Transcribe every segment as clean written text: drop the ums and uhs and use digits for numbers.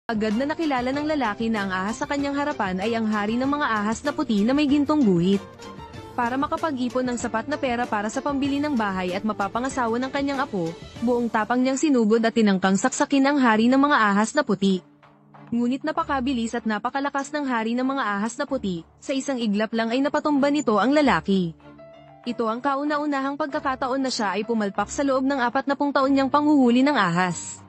Agad na nakilala ng lalaki na ang ahas sa kanyang harapan ay ang hari ng mga ahas na puti na may gintong guhit. Para makapag-ipon ng sapat na pera para sa pambili ng bahay at mapapangasawa ng kanyang apo, buong tapang niyang sinugod at tinangkang saksakin ang hari ng mga ahas na puti. Ngunit napakabilis at napakalakas ng hari ng mga ahas na puti, sa isang iglap lang ay napatumba nito ang lalaki. Ito ang kauna-unahang pagkakataon na siya ay pumalpak sa loob ng 40 taon niyang panghuhuli ng ahas.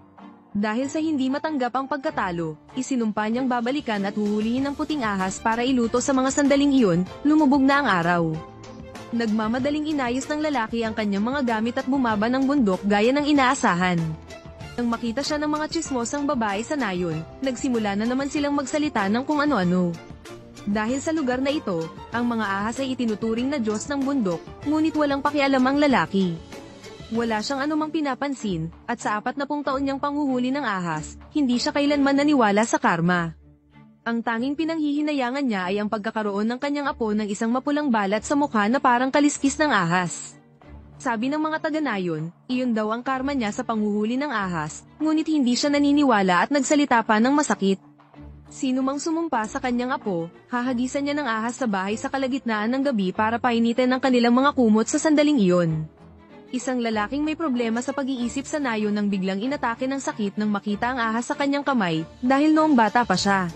Dahil sa hindi matanggap ang pagkatalo, isinumpa niyang babalikan at huhulihin ang puting ahas para iluto sa mga sandaling iyon, lumubog na ang araw. Nagmamadaling inayos ng lalaki ang kanyang mga gamit at bumaba ng bundok gaya ng inaasahan. Nang makita siya ng mga tsismosang babae sa nayon, nagsimula na naman silang magsalita ng kung ano-ano. Dahil sa lugar na ito, ang mga ahas ay itinuturing na Diyos ng bundok, ngunit walang pakialam ang lalaki. Wala siyang anumang pinapansin, at sa 40 taon niyang panghuhuli ng ahas, hindi siya kailanman naniwala sa karma. Ang tanging pinanghihinayangan niya ay ang pagkakaroon ng kanyang apo ng isang mapulang balat sa mukha na parang kaliskis ng ahas. Sabi ng mga taga-nayon, iyon daw ang karma niya sa panghuhuli ng ahas, ngunit hindi siya naniniwala at nagsalita pa ng masakit. Sino mang sumumpa sa kanyang apo, hahagisan niya ng ahas sa bahay sa kalagitnaan ng gabi para painitin ang kanilang mga kumot sa sandaling iyon. Isang lalaking may problema sa pag-iisip sa nayon nang biglang inatake ng sakit nang makita ang ahas sa kanyang kamay, dahil noong bata pa siya.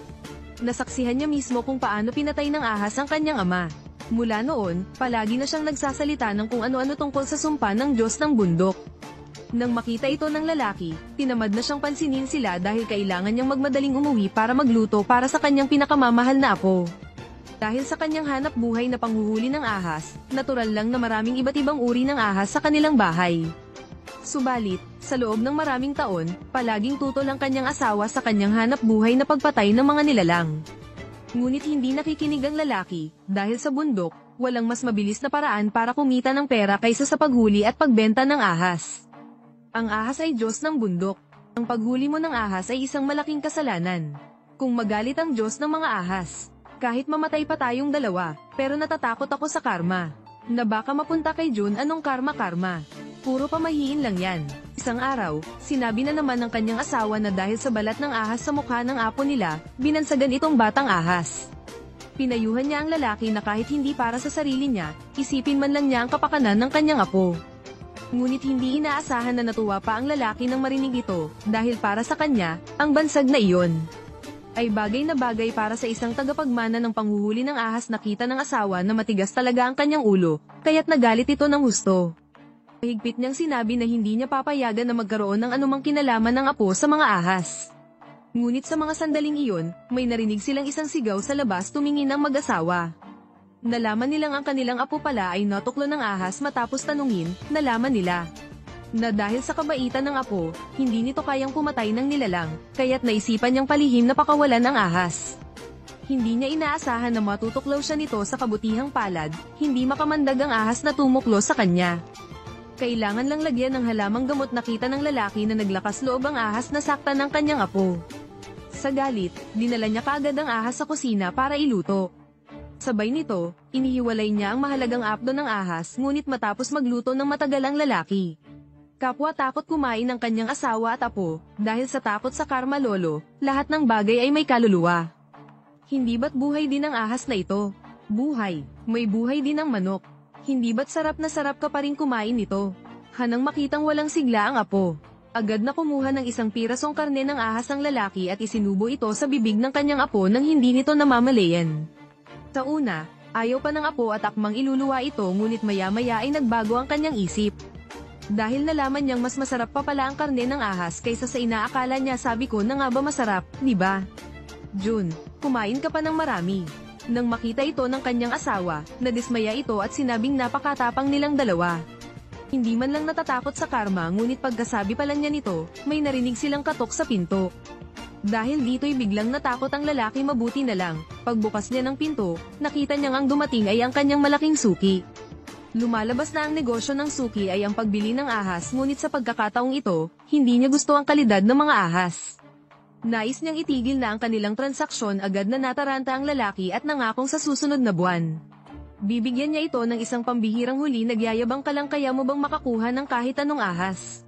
Nasaksihan niya mismo kung paano pinatay ng ahas ang kanyang ama. Mula noon, palagi na siyang nagsasalita ng kung ano-ano tungkol sa sumpa ng Diyos ng bundok. Nang makita ito ng lalaki, tinamad na siyang pansinin sila dahil kailangan niyang magmadaling umuwi para magluto para sa kanyang pinakamamahal na apo. Dahil sa kanyang hanap buhay na panghuhuli ng ahas, natural lang na maraming iba't ibang uri ng ahas sa kanilang bahay. Subalit, sa loob ng maraming taon, palaging tutol ang kanyang asawa sa kanyang hanap buhay na pagpatay ng mga nilalang. Ngunit hindi nakikinig ang lalaki, dahil sa bundok, walang mas mabilis na paraan para kumita ng pera kaysa sa paghuli at pagbenta ng ahas. Ang ahas ay Diyos ng bundok. Ang paghuli mo ng ahas ay isang malaking kasalanan. Kung magalit ang Diyos ng mga ahas, kahit mamatay pa tayong dalawa, pero natatakot ako sa karma. Na baka mapunta kay June anong karma-karma. Puro pamahiin lang yan. Isang araw, sinabi na naman ng kanyang asawa na dahil sa balat ng ahas sa mukha ng apo nila, binansagan itong batang ahas. Pinayuhan niya ang lalaki na kahit hindi para sa sarili niya, isipin man lang niya ang kapakanan ng kanyang apo. Ngunit hindi inaasahan na natuwa pa ang lalaki nang marinig ito, dahil para sa kanya, ang bansag na iyon ay bagay na bagay para sa isang tagapagmana ng panghuhuli ng ahas. Nakita ng asawa na matigas talaga ang kanyang ulo, kaya't nagalit ito ng husto. Higpit niyang sinabi na hindi niya papayagan na magkaroon ng anumang kinalaman ng apo sa mga ahas. Ngunit sa mga sandaling iyon, may narinig silang isang sigaw sa labas. Tumingin ang mag-asawa. Nalaman nilang ang kanilang apo pala ay natuklo ng ahas. Matapos tanungin, nalaman nila na dahil sa kabaitan ng apo, hindi nito kayang pumatay ng nilalang, kaya't naisipan niyang palihim na pakawalan ang ahas. Hindi niya inaasahan na matutuklaw siya nito sa kabutihang palad, hindi makamandag ang ahas na tumuklo sa kanya. Kailangan lang lagyan ng halamang gamot. Nakita ng lalaki na naglakas loob ang ahas na saktan ng kanyang apo. Sa galit, dinala niya kaagad ang ahas sa kusina para iluto. Sabay nito, inihiwalay niya ang mahalagang apdo ng ahas, ngunit matapos magluto ng matagal ang lalaki. Kapwa takot kumain ng kanyang asawa at apo, dahil sa takot sa karma lolo, lahat ng bagay ay may kaluluwa. Hindi ba't buhay din ang ahas na ito? Buhay, may buhay din ang manok. Hindi ba't sarap na sarap ka pa rin kumain nito? Hanang makitang walang sigla ang apo. Agad na kumuha ng isang pirasong karne ng ahas ang lalaki at isinubo ito sa bibig ng kanyang apo nang hindi nito namamalayan. Sa una, ayaw pa ng apo at akmang iluluwa ito, ngunit maya-maya ay nagbago ang kanyang isip. Dahil nalaman niyang mas masarap pa pala ang karne ng ahas kaysa sa inaakala niya. Sabi ko na nga ba masarap, di ba? June, kumain ka pa ng marami. Nang makita ito ng kanyang asawa, nadismaya ito at sinabing napakatapang nilang dalawa. Hindi man lang natatakot sa karma, ngunit pagkasabi pa lang niya nito, may narinig silang katok sa pinto. Dahil dito'y biglang natakot ang lalaki. Mabuti na lang, pagbukas niya ng pinto, nakita niyang ang dumating ay ang kanyang malaking suki. Lumalabas na ang negosyo ng suki ay ang pagbili ng ahas, ngunit sa pagkakataong ito, hindi niya gusto ang kalidad ng mga ahas. Nais niyang itigil na ang kanilang transaksyon. Agad na nataranta ang lalaki at nangakong sa susunod na buwan. Bibigyan niya ito ng isang pambihirang huli. Nagyayabang ka lang, kaya mo bang makakuha ng kahit anong ahas?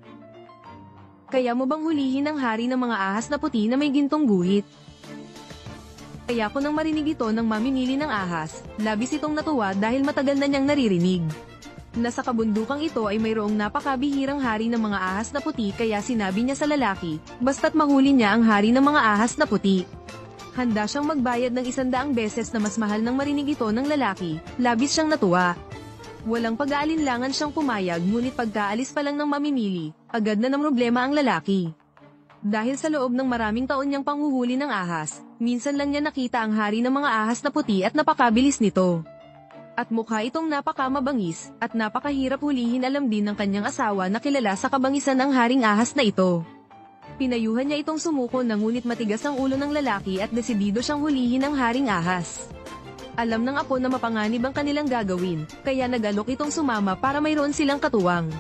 Kaya mo bang hulihin ang hari ng mga ahas na puti na may gintong guhit? Kaya ko nang marinig ito ng mamimili ng ahas, labis itong natuwa dahil matagal na niyang naririnig. Nasa kabundukang ito ay mayroong napakabihirang hari ng mga ahas na puti kaya sinabi niya sa lalaki, basta't mahuli niya ang hari ng mga ahas na puti. Handa siyang magbayad ng 100 beses na mas mahal nang marinig ito ng lalaki, labis siyang natuwa. Walang pag-aalinlangan siyang pumayag ngunit pagkaalis pa lang ng mamimili, agad na ng problema ang lalaki. Dahil sa loob ng maraming taon niyang panghuhuli ng ahas, minsan lang niya nakita ang hari ng mga ahas na puti at napakabilis nito. At mukha itong napakamabangis, at napakahirap hulihin alam din ng kanyang asawa na kilala sa kabangisan ng haring ahas na ito. Pinayuhan niya itong sumuko na ngunit matigas ang ulo ng lalaki at desidido siyang hulihin ang haring ahas. Alam ng apo na mapanganib ang kanilang gagawin, kaya nag-alok itong sumama para mayroon silang katuwang.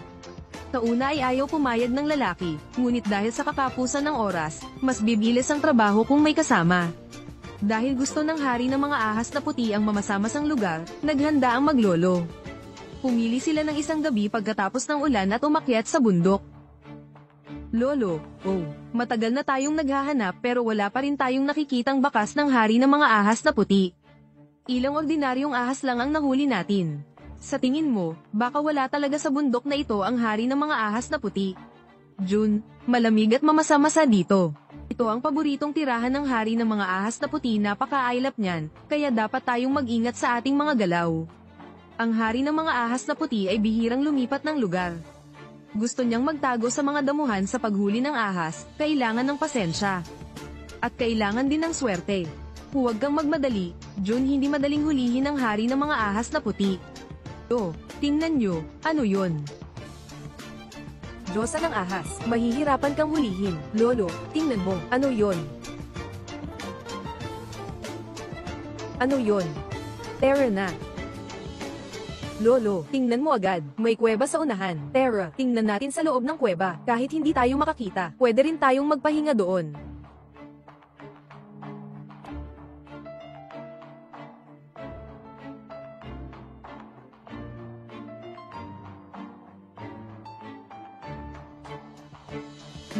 Sa una ay ayaw pumayag ng lalaki, ngunit dahil sa kakapusan ng oras, mas bibilis ang trabaho kung may kasama. Dahil gusto ng hari ng mga ahas na puti ang mamasamasang lugar, naghanda ang maglolo. Pumili sila ng isang gabi pagkatapos ng ulan at umakyat sa bundok. Lolo, matagal na tayong naghahanap pero wala pa rin tayong nakikitang bakas ng hari ng mga ahas na puti. Ilang ordinaryong ahas lang ang nahuli natin. Sa tingin mo, baka wala talaga sa bundok na ito ang hari ng mga ahas na puti. June, malamig at mamasa-masa dito. Ito ang paboritong tirahan ng hari ng mga ahas na puti, napaka-ailap niyan, kaya dapat tayong mag-ingat sa ating mga galaw. Ang hari ng mga ahas na puti ay bihirang lumipat ng lugar. Gusto niyang magtago sa mga damuhan sa paghuli ng ahas, kailangan ng pasensya. At kailangan din ng swerte. Huwag kang magmadali, June, hindi madaling hulihin ang hari ng mga ahas na puti. Tingnan nyo, ano yon? Diyosa ng ahas, mahihirapan kang hulihin. Lolo, tingnan mo, ano yon? Ano yon? Tara na. Lolo, tingnan mo agad, may kuweba sa unahan. Tara, tingnan natin sa loob ng kuweba, kahit hindi tayo makakita, pwede rin tayong magpahinga doon.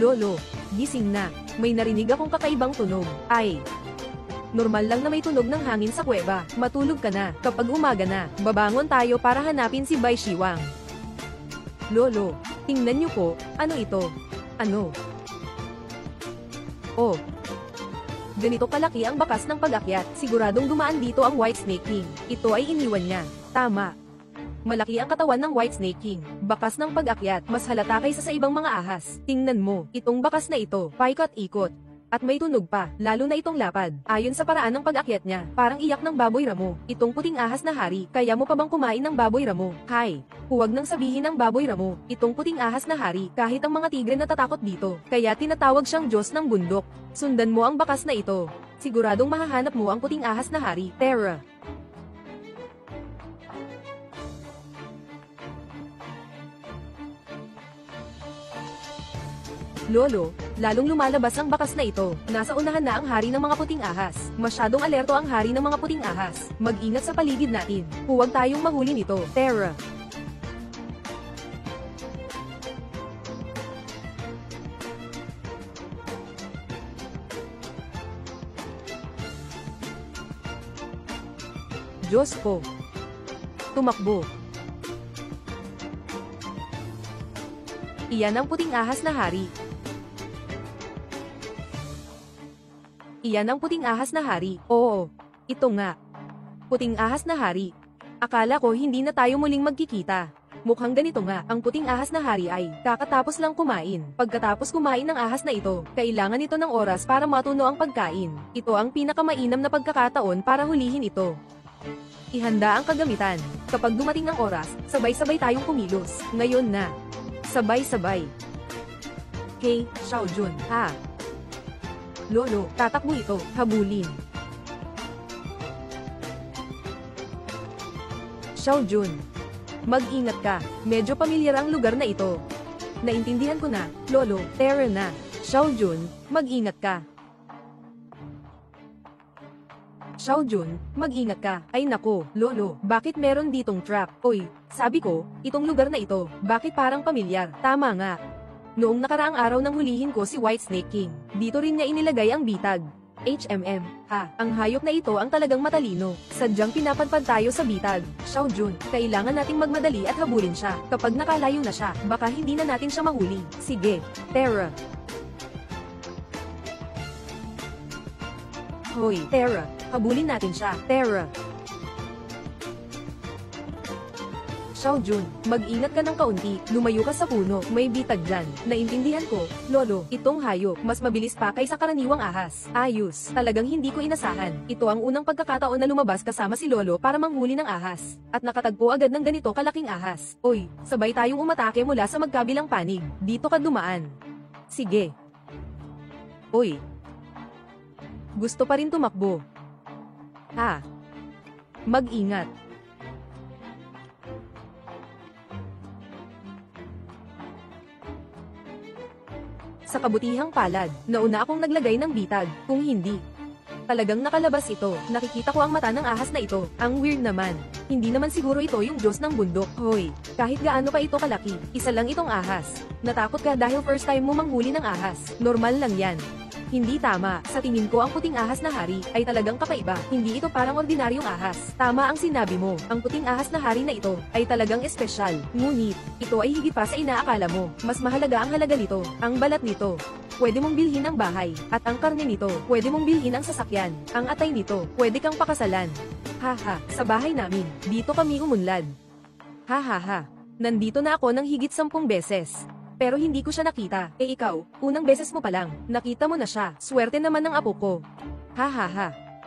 Lolo, gising na. May narinig akong kakaibang tunog. Ay, normal lang na may tunog ng hangin sa kuweba. Matulog ka na. Kapag umaga na, babangon tayo para hanapin si Bai Shiwang. Lolo, tingnan niyo po, ano ito? Ano? Oh, ganito kalaki ang bakas ng pag-akyat. Siguradong dumaan dito ang White Snake King. Ito ay iniwan niya. Tama. Malaki ang katawan ng White Snake King. Bakas ng pag-akyat, mas halata kaysa sa ibang mga ahas. Tingnan mo, itong bakas na ito, paikot-ikot. At may tunog pa, lalo na itong lapad. Ayon sa paraan ng pag-akyat niya, parang iyak ng baboy ramo. Itong puting ahas na hari, kaya mo pa bang kumain ng baboy ramo? Hay, huwag nang sabihin ng baboy ramo. Itong puting ahas na hari, kahit ang mga tigre natatakot dito. Kaya tinatawag siyang Diyos ng bundok. Sundan mo ang bakas na ito. Siguradong mahahanap mo ang puting ahas na hari. Tara. Lolo, lalong lumalabas ang bakas na ito. Nasa unahan na ang hari ng mga puting ahas. Masyadong alerto ang hari ng mga puting ahas. Mag-ingat sa paligid natin. Huwag tayong mahuli nito. Tara. Diyos ko. Tumakbo. Iyan ang puting ahas na hari. Iyan ang puting ahas na hari. Oo, ito nga. Puting ahas na hari. Akala ko hindi na tayo muling magkikita. Mukhang ganito nga, ang puting ahas na hari ay kakatapos lang kumain. Pagkatapos kumain ng ahas na ito, kailangan ito ng oras para matuno ang pagkain. Ito ang pinakamainam na pagkakataon para hulihin ito. Ihanda ang kagamitan. Kapag dumating ang oras, sabay-sabay tayong kumilos. Ngayon na. Sabay-sabay. Kay Xiaojun, ha? Lolo, tatakbo ito, habulin. Xiaojun, mag-ingat ka, medyo pamilyar ang lugar na ito. Naintindihan ko na, Lolo, tara na. Xiaojun, mag-ingat ka. Xiaojun, mag-ingat ka. Ay nako, Lolo, bakit meron ditong trap? Oy, sabi ko, itong lugar na ito, bakit parang pamilyar? Tama nga. Noong nakaraang araw nang hulihin ko si White Snake King, dito rin niya inilagay ang bitag. Ang hayop na ito ang talagang matalino. Sadyang pinapadpad tayo sa bitag. Xiao Jun, kailangan nating magmadali at habulin siya. Kapag nakalayo na siya, baka hindi na natin siya mahuli. Sige, Terra. Hoy, Terra, habulin natin siya. Terra. Xiao Jun, mag-ingat ka ng kaunti, lumayo ka sa puno, may bitag dyan. Naintindihan ko, Lolo, itong hayop, mas mabilis pa kaysa karaniwang ahas. Ayos, talagang hindi ko inasahan. Ito ang unang pagkakataon na lumabas kasama si Lolo para manghuli ng ahas. At nakatagpo agad ng ganito kalaking ahas. Oy, sabay tayong umatake mula sa magkabilang panig. Dito ka dumaan. Sige. Oy. Gusto pa rin tumakbo. Mag-ingat. Sa kabutihang palad, nauna akong naglagay ng bitag, kung hindi. Talagang nakalabas ito, nakikita ko ang mata ng ahas na ito, ang weird naman. Hindi naman siguro ito yung Diyos ng bundok. Hoy, kahit gaano pa ito kalaki, isa lang itong ahas. Natakot ka dahil first time mo manghuli ng ahas, normal lang yan. Hindi tama, sa tingin ko ang puting ahas na hari, ay talagang kakaiba, hindi ito parang ordinaryong ahas. Tama ang sinabi mo, ang puting ahas na hari na ito, ay talagang espesyal. Ngunit, ito ay higit pa sa inaakala mo, mas mahalaga ang halaga nito, ang balat nito. Pwede mong bilhin ang bahay, at ang karne nito, pwede mong bilhin ang sasakyan, ang atay nito, pwede kang pakasalan. Sa bahay namin, dito kami umunlad. Nandito na ako ng higit 10 beses. Pero hindi ko siya nakita. Ikaw, unang beses mo pa lang, nakita mo na siya. Swerte naman ng apo ko.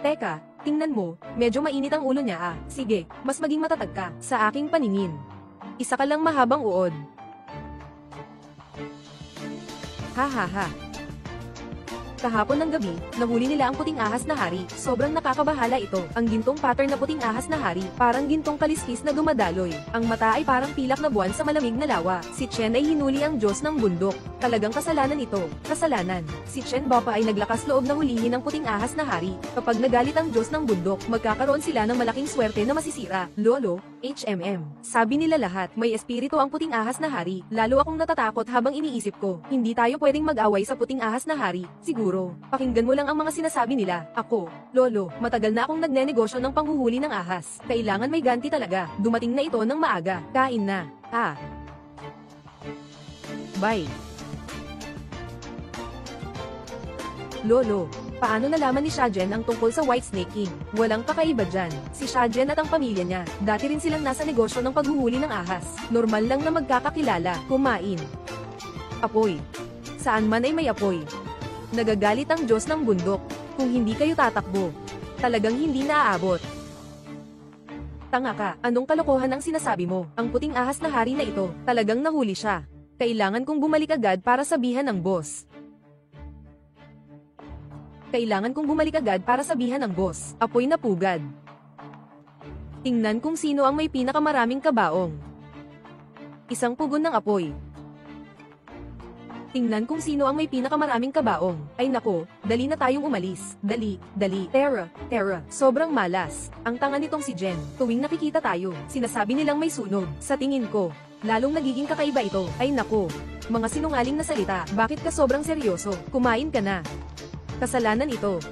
Teka, tingnan mo, medyo mainit ang ulo niya Sige, mas maging matatag ka, sa aking paningin. Isa ka lang mahabang uod. Kahapon ng gabi, nahuli nila ang puting ahas na hari. Sobrang nakakabahala ito. Ang gintong pattern na puting ahas na hari, parang gintong kaliskis na dumadaloy. Ang mata ay parang pilak na buwan sa malamig na lawa. Si Chen ay hinuli ang Diyos ng bundok. Talagang kasalanan ito. Kasalanan. Si Chen Bapa ay naglakas loob na hulihin ang puting ahas na hari. Kapag nagalit ang Diyos ng bundok, magkakaroon sila ng malaking swerte na masisira. Lolo, sabi nila lahat, may espiritu ang puting ahas na hari. Lalo akong natatakot habang iniisip ko, hindi tayo pwedeng mag-away sa puting ahas na hari. Siguro, pakinggan mo lang ang mga sinasabi nila. Ako, Lolo, matagal na akong nagnenegosyo ng panghuhuli ng ahas. Kailangan may ganti talaga. Dumating na ito ng maaga. Kain na. Bye. Lolo, paano nalaman ni Xiaojian ang tungkol sa White Snake King? Walang kakaiba dyan. Si Xiaojian at ang pamilya niya, dati rin silang nasa negosyo ng paghuhuli ng ahas. Normal lang na magkakakilala, kumain. Apoy. Saan man ay may apoy. Nagagalit ang Diyos ng bundok. Kung hindi kayo tatakbo, talagang hindi naaabot. Tanga ka, anong kalokohan ang sinasabi mo? Ang puting ahas na hari na ito, talagang nahuli siya. Kailangan kong bumalik agad para sabihan ng boss. Apoy na pugad. Tingnan kung sino ang may pinakamaraming kabaong. Isang pugon ng apoy. Tingnan kung sino ang may pinakamaraming kabaong. Ay nako, dali na tayong umalis. Dali. Terra, sobrang malas. Ang tanga nitong si Jen. Tuwing nakikita tayo, sinasabi nilang may sunog. Sa tingin ko, lalong nagiging kakaiba ito. Ay nako, mga sinungaling na salita. Bakit ka sobrang seryoso? Kumain ka na. Kasalanan ito.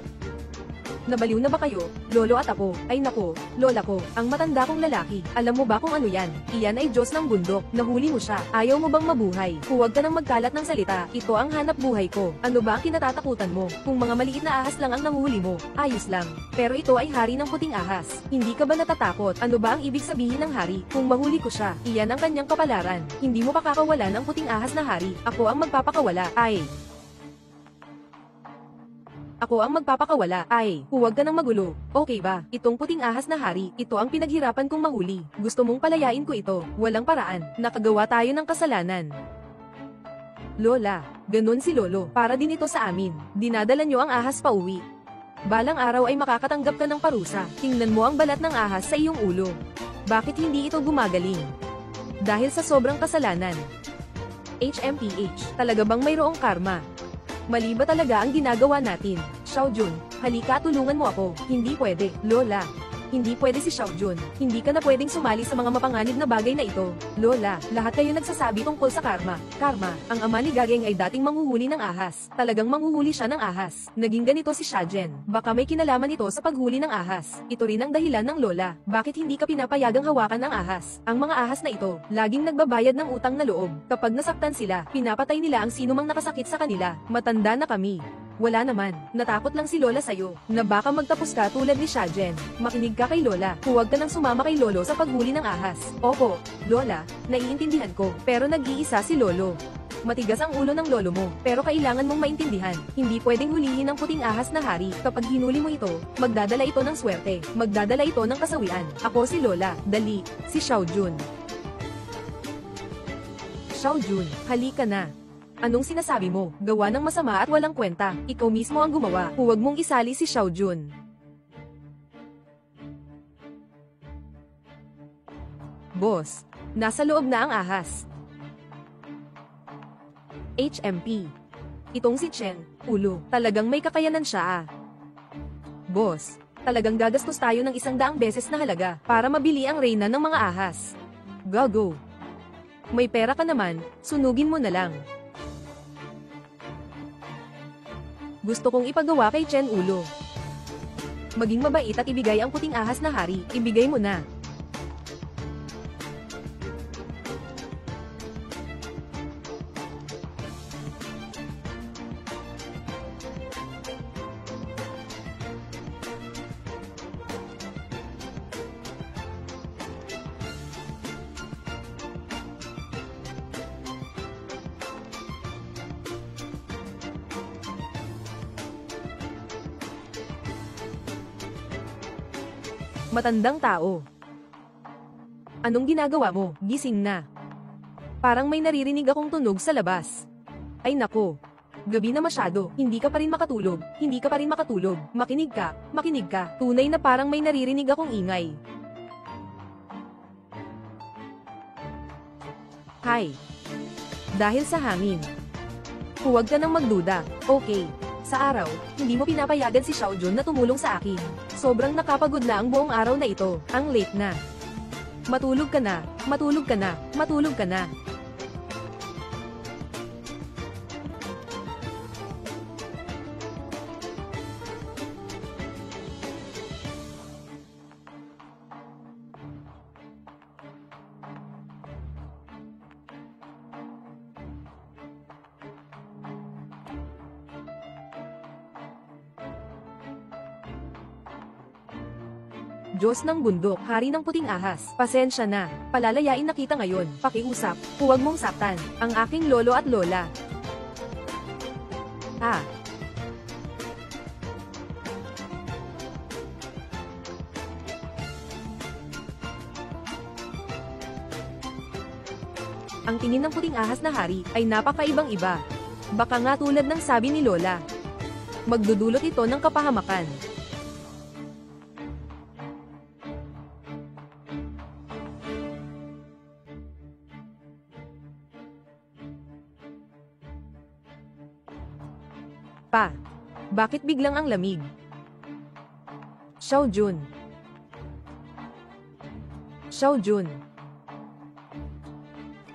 Nabaliw na ba kayo, lolo at apo? Ay nako, lola ko, ang matanda kong lalaki. Alam mo ba kung ano yan? Iyan ay Diyos ng bundok. Nahuli mo siya. Ayaw mo bang mabuhay? Huwag ka nang magkalat ng salita. Ito ang hanap buhay ko. Ano ba ang kinatatakutan mo? Kung mga maliit na ahas lang ang nahuli mo, ayos lang. Pero ito ay hari ng puting ahas. Hindi ka ba natatakot? Ano ba ang ibig sabihin ng hari? Kung mahuli ko siya, iyan ang kanyang kapalaran. Hindi mo pakakawalan ang puting ahas na hari. Ako ang magpapakawala. Huwag ka nang magulo. Okay ba? Itong puting ahas na hari, ito ang pinaghirapan kong mahuli. Gusto mong palayain ko ito. Walang paraan. Nakagawa tayo ng kasalanan. Lola, ganun si Lolo. Para din ito sa amin. Dinadala nyo ang ahas pauwi. Balang araw ay makakatanggap ka ng parusa. Tingnan mo ang balat ng ahas sa iyong ulo. Bakit hindi ito gumagaling? Dahil sa sobrang kasalanan. Talaga bang mayroong karma? Mali ba talaga ang ginagawa natin? Xiao Jun, halika tulungan mo ako. Hindi pwede, Lola. Hindi pwede si Xiaojun. Hindi ka na pwedeng sumali sa mga mapanganib na bagay na ito. Lola, lahat kayo nagsasabi tungkol sa karma. Karma, ang ama ni Gageng ay dating manghuhuli ng ahas. Talagang manghuhuli siya ng ahas. Naging ganito si Xiaojen. Baka may kinalaman ito sa paghuli ng ahas. Ito rin ang dahilan ng Lola. Bakit hindi ka pinapayagang hawakan ng ahas? Ang mga ahas na ito, laging nagbabayad ng utang na loob. Kapag nasaktan sila, pinapatay nila ang sinumang nakasakit sa kanila. Matanda na kami. Wala naman. Natakot lang si Lola sa'yo, na baka magtapos ka tulad ni Xiaojen. Makinig ka kay Lola. Huwag ka nang sumama kay Lolo sa paghuli ng ahas. Opo, Lola, naiintindihan ko. Pero nag-iisa si Lolo. Matigas ang ulo ng lolo mo, pero kailangan mong maintindihan. Hindi pwedeng hulihin ng puting ahas na hari. Kapag hinuli mo ito, magdadala ito ng swerte. Magdadala ito ng kasawian. Ako si Lola. Dali. Si Xiaojun. Xiaojun, halika na. Anong sinasabi mo? Gawa ng masama at walang kwenta. Ikaw mismo ang gumawa. Huwag mong isali si Xiaojun. Boss, nasa loob na ang ahas. HMP. Itong si Chen, ulo, talagang may kakayanan siya ah. Boss, talagang gagastos tayo ng 100 beses na halaga para mabili ang reyna ng mga ahas. Go. May pera ka naman, sunugin mo na lang. Gusto kong ipagawa kay Chen ulo. Maging mabait at ibigay ang puting ahas na hari, ibigay mo na. Matandang tao. Anong ginagawa mo? Gising na. Parang may naririnig akong tunog sa labas. Ay nako. Gabi na masyado, hindi ka pa rin makatulog, hindi ka pa rin makatulog. Makinig ka, makinig ka. Tunay na parang may naririnig akong ingay. Hi. Dahil sa hangin. Huwag ka nang magduda, okay. Sa araw, hindi mo pinapayagan si Xiaojun na tumulong sa akin. Sobrang nakapagod na ang buong araw na ito, ang late na. Matulog ka na, matulog ka na, matulog ka na. Diyos ng bundok, hari ng puting ahas, pasensya na, palalayain na kita ngayon, pakiusap, huwag mong saktan, ang aking lolo at lola. Ah. Ang tingin ng puting ahas na hari, ay napakaibang iba. Baka nga tulad ng sabi ni Lola. Magdudulot ito ng kapahamakan. Pa, bakit biglang ang lamig? Xiaojun. Xiaojun.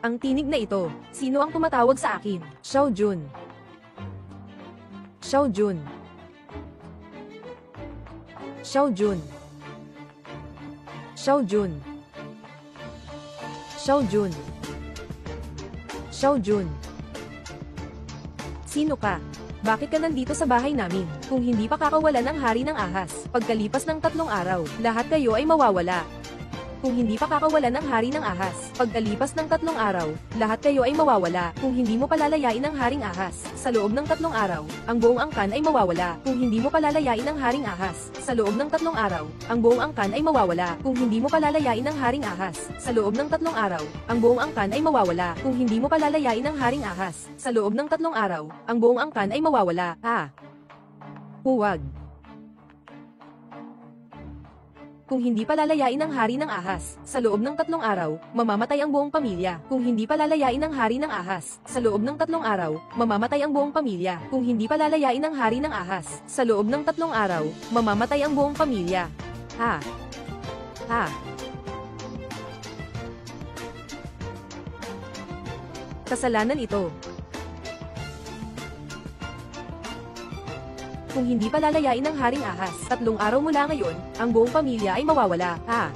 Ang tinig na ito, sino ang tumatawag sa akin? Xiaojun. Xiaojun. Xiaojun. Xiaojun. Xiaojun. Xiaojun. Sino ka? Bakit ka nandito sa bahay namin? Kung hindi pa kakawalan ang hari ng ahas, pagkalipas ng 3 araw, lahat kayo ay mawawala. Kung hindi pa kakawalan ang hari ng ahas, pagkalipas ng 3 araw, lahat kayo ay mawawala. Kung hindi mo palalayain ang haring ahas, sa loob ng 3 araw, ang buong angkan ay mawawala. Kung hindi mo palalayain ang haring ahas, sa loob ng 3 araw, ang buong angkan ay mawawala. Kung hindi mo palalayain ang haring ahas, sa loob ng 3 araw, ang buong angkan ay mawawala. Kung hindi mo palalayain ang haring ahas, sa loob ng 3 araw, ang buong angkan ay mawawala. Ah. Huwag. Kung hindi palalayain ang hari ng ahas, sa loob ng 3 araw, mamamatay ang buong pamilya. Kung hindi palalayain ang hari ng ahas, sa loob ng 3 araw, mamamatay ang buong pamilya. Kung hindi palalayain ang hari ng ahas, sa loob ng 3 araw, mamamatay ang buong pamilya. Ha? Ha? Kasalanan ito. Kung hindi palalayain ng haring ahas, 3 araw mula ngayon, ang buong pamilya ay mawawala. Ha?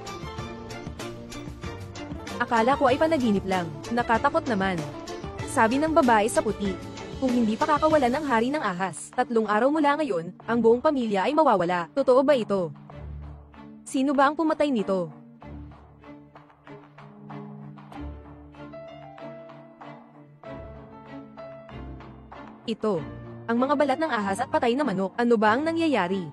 Akala ko ay panaginip lang. Nakatakot naman. Sabi ng babae sa puti. Kung hindi pa kakawalan ng hari ng ahas, 3 araw mula ngayon, ang buong pamilya ay mawawala. Totoo ba ito? Sino ba ang pumatay nito? Ito. Ang mga balat ng ahas at patay na manok. Ano ba ang nangyayari?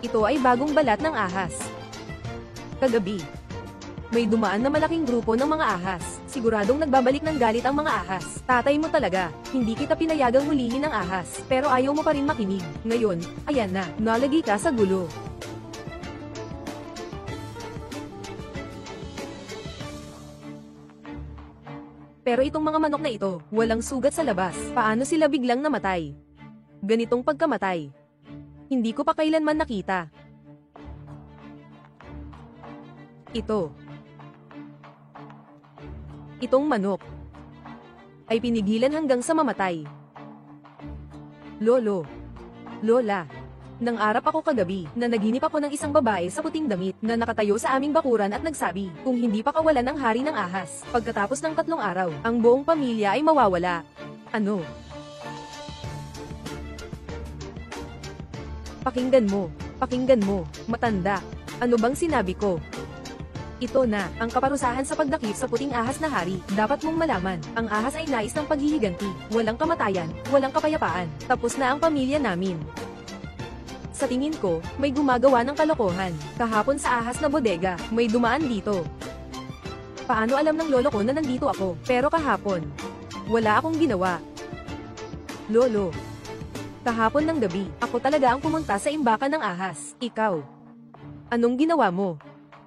Ito ay bagong balat ng ahas. Kagabi, may dumaan na malaking grupo ng mga ahas. Siguradong nagbabalik ng galit ang mga ahas. Tatay mo talaga. Hindi kita pinayagang hulihin ng ahas. Pero ayaw mo pa rin makinig. Ngayon, ayan na. Nalagi ka sa gulo. Pero itong mga manok na ito, walang sugat sa labas. Paano sila biglang namatay? Ganitong pagkamatay. Hindi ko pa kailanman nakita. Itong manok ay pinigilan hanggang sa mamatay. Lolo, Lola, nangarap ako kagabi na naginip ako ng isang babae sa puting damit na nakatayo sa aming bakuran at nagsabi, kung hindi pa kawalan ng hari ng ahas, pagkatapos ng 3 araw, ang buong pamilya ay mawawala. Ano? Pakinggan mo, matanda. Ano bang sinabi ko? Ito na, ang kaparusahan sa pagdakip sa puting ahas na hari. Dapat mong malaman, ang ahas ay nais ng paghihiganti. Walang kamatayan, walang kapayapaan. Tapos na ang pamilya namin. Sa tingin ko, may gumagawa ng kalokohan. Kahapon sa ahas na bodega, may dumaan dito. Paano alam ng lolo ko na nandito ako? Pero kahapon, wala akong ginawa. Lolo, kahapon ng gabi, ako talaga ang pumunta sa imbakan ng ahas. Ikaw, anong ginawa mo?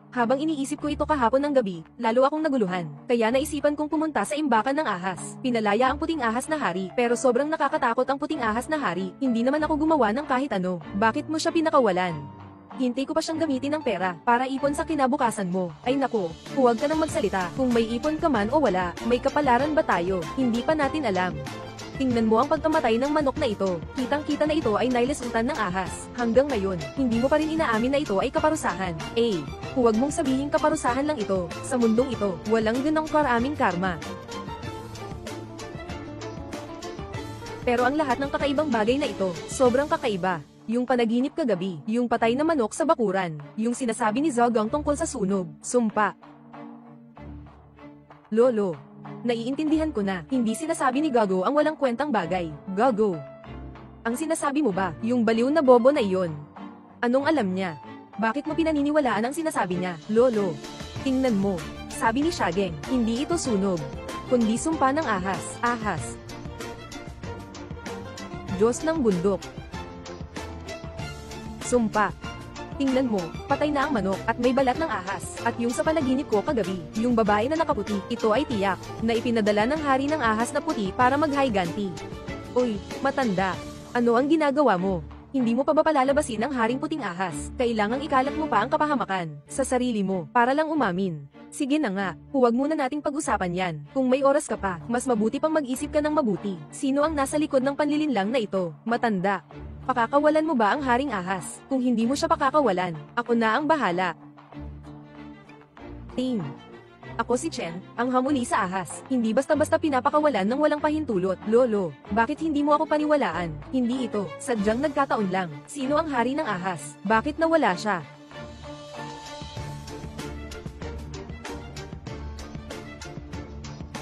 Habang iniisip ko ito kahapon ng gabi, lalo akong naguluhan. Kaya naisipan kong pumunta sa imbakan ng ahas. Pinalaya ang puting ahas na hari, pero sobrang nakakatakot ang puting ahas na hari. Hindi naman ako gumawa ng kahit ano. Bakit mo siya pinakawalan? Hintay ko pa siyang gamitin ng pera para ipon sa kinabukasan mo. Ay nako, huwag ka nang magsalita. Kung may ipon ka man o wala, may kapalaran ba tayo? Hindi pa natin alam. Tingnan mo ang pagkamatay ng manok na ito. Kitang-kita na ito ay nailisutan ng ahas. Hanggang ngayon, hindi mo pa rin inaamin na ito ay kaparusahan. Huwag mong sabihin kaparusahan lang ito. Sa mundong ito, walang ganong karaming karma. Pero ang lahat ng kakaibang bagay na ito, sobrang kakaiba. Yung panaginip kagabi, yung patay na manok sa bakuran, yung sinasabi ni Zogong tungkol sa sunog, sumpa. Lolo, naiintindihan ko na, hindi sinasabi ni Gago ang walang kwentang bagay. Gago. Ang sinasabi mo ba, yung baliw na bobo na iyon? Anong alam niya? Bakit mo pinaniniwalaan ang sinasabi niya? Lolo, tingnan mo. Sabi ni Shageng, hindi ito sunog, kundi sumpa ng ahas. Ahas. Diyos ng bundok. Sumpa. Tingnan mo, patay na ang manok at may balat ng ahas. At yung sa panaginip ko kagabi, yung babae na nakaputi, ito ay tiyak na ipinadala ng hari ng ahas na puti para maghiganti. Uy, matanda, ano ang ginagawa mo? Hindi mo pa ba palalabasin ang haring puting ahas? Kailangang ikalat mo pa ang kapahamakan sa sarili mo para lang umamin. Sige na nga, huwag muna nating pag-usapan yan. Kung may oras ka pa, mas mabuti pang mag-isip ka ng mabuti. Sino ang nasa likod ng panlilinlang na ito? Matanda. Pakakawalan mo ba ang haring ahas? Kung hindi mo siya pakakawalan, ako na ang bahala. Ting. Ako si Chen, ang hamuli sa ahas. Hindi basta-basta pinapakawalan ng walang pahintulot. Lolo, bakit hindi mo ako paniwalaan? Hindi ito, sadyang nagkataon lang. Sino ang hari ng ahas? Bakit nawala siya?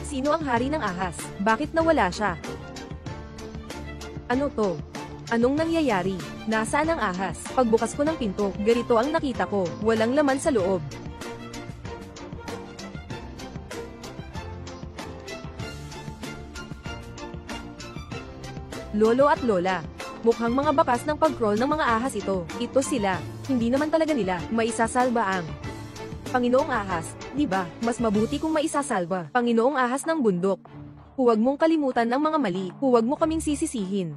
Sino ang hari ng ahas? Bakit nawala siya? Ano to? Anong nangyayari? Nasaan ang ahas? Pagbukas ko ng pinto, ganito ang nakita ko. Walang laman sa loob. Lolo at Lola, mukhang mga bakas ng pag-crawl ng mga ahas ito. Ito sila. Hindi naman talaga nila maisasalba ang Panginoong ahas, di ba? Mas mabuti kung maisasalba Panginoong ahas ng bundok. Huwag mong kalimutan ang mga mali. Huwag mo kaming sisisihin.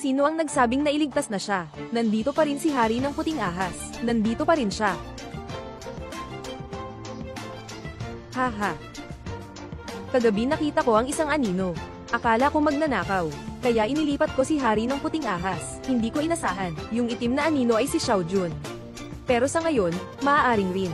Sino ang nagsabing nailigtas na siya? Nandito pa rin si Hari ng Puting Ahas. Nandito pa rin siya. Haha. Kagabi nakita ko ang isang anino. Akala ko magnanakaw. Kaya inilipat ko si Hari ng Puting Ahas. Hindi ko inasahan. Yung itim na anino ay si Xiao Jun. Pero sa ngayon, maaaring rin.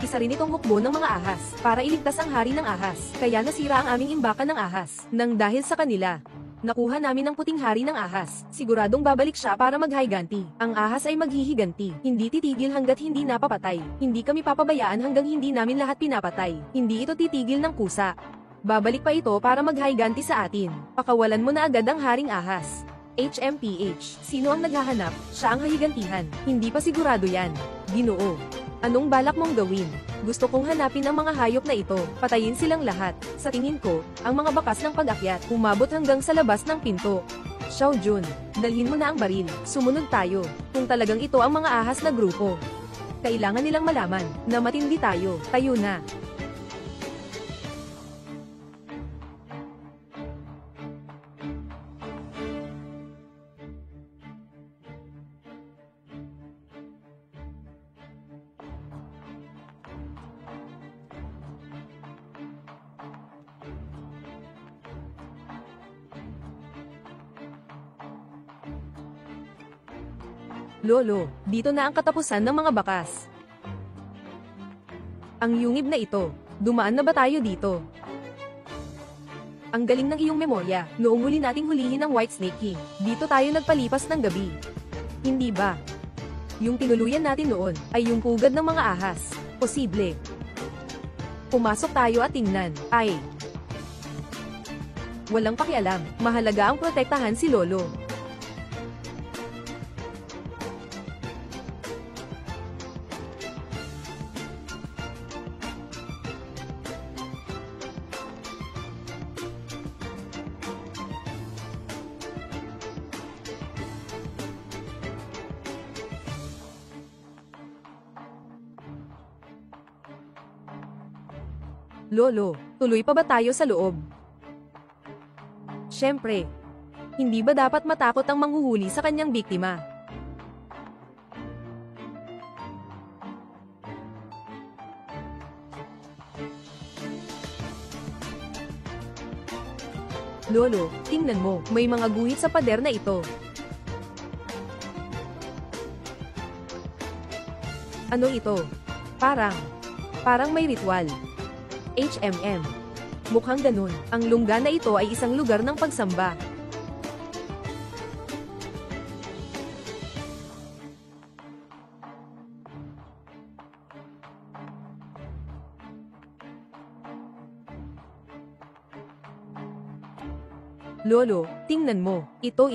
Isa rin itong hukbo ng mga ahas, para iligtas ang hari ng ahas. Kaya nasira ang aming imbakan ng ahas. Nang dahil sa kanila, nakuha namin ang puting hari ng ahas. Siguradong babalik siya para maghiganti. Ang ahas ay maghihiganti. Hindi titigil hanggat hindi napapatay. Hindi kami papabayaan hanggang hindi namin lahat pinapatay. Hindi ito titigil ng kusa. Babalik pa ito para maghiganti sa atin. Pakawalan mo na agad ang haring ahas. HMPH. Sino ang naghahanap? Siya ang hahigantihan. Hindi pa sigurado yan. Ginoo. Anong balak mong gawin? Gusto kong hanapin ang mga hayop na ito. Patayin silang lahat. Sa tingin ko, ang mga bakas ng pag-akyat umabot hanggang sa labas ng pinto. Xiao Jun, dalhin mo na ang baril. Sumunod tayo. Kung talagang ito ang mga ahas na grupo. Kailangan nilang malaman na matindi tayo. Tayo na. Lolo, dito na ang katapusan ng mga bakas. Ang yungib na ito, dumaan na ba tayo dito? Ang galing ng iyong memorya, noong huli nating hulihin ang White Snake King, dito tayo nagpalipas ng gabi. Hindi ba? Yung tinuluyan natin noon, ay yung pugad ng mga ahas. Posible. Pumasok tayo at tingnan, ay. Walang pakialam, mahalaga ang protektahan si Lolo. Lolo, tuloy pa ba tayo sa loob? Siyempre. Hindi ba dapat matakot ang manghuhuli sa kanyang biktima? Lolo, tingnan mo, may mga guhit sa pader na ito. Ano ito? Parang may ritual. HMM. Mukhang ganun. Ang lungga na ito ay isang lugar ng pagsamba. Lolo, tingnan mo. Ito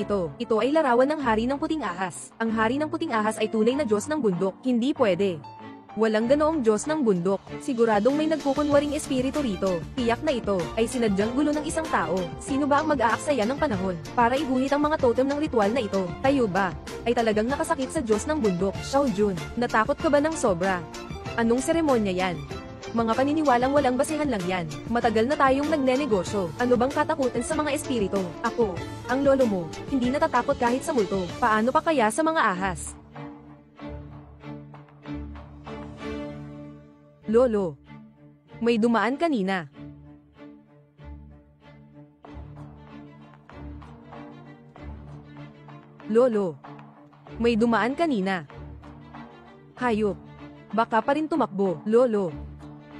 ay larawan ng Hari ng Puting Ahas. Ang Hari ng Puting Ahas ay tunay na Diyos ng bundok. Hindi pwede. Walang ganoong Diyos ng bundok. Siguradong may nagkukunwaring espiritu rito. Tiyak na ito ay sinadyang gulo ng isang tao. Sino ba ang mag-aaksaya ng panahon para iguhit ang mga totem ng ritual na ito? Tayo ba ay talagang nakasakit sa Diyos ng bundok? Xiao Jun, natakot ka ba ng sobra? Anong seremonya yan? Mga paniniwalang walang basehan lang yan. Matagal na tayong nagnenegosyo. Ano bang katakutan sa mga espiritu? Ako, ang lolo mo, hindi natatakot kahit sa multo. Paano pa kaya sa mga ahas? Lolo, may dumaan kanina. Lolo, may dumaan kanina. Hayop. Baka pa rin tumakbo. Lolo,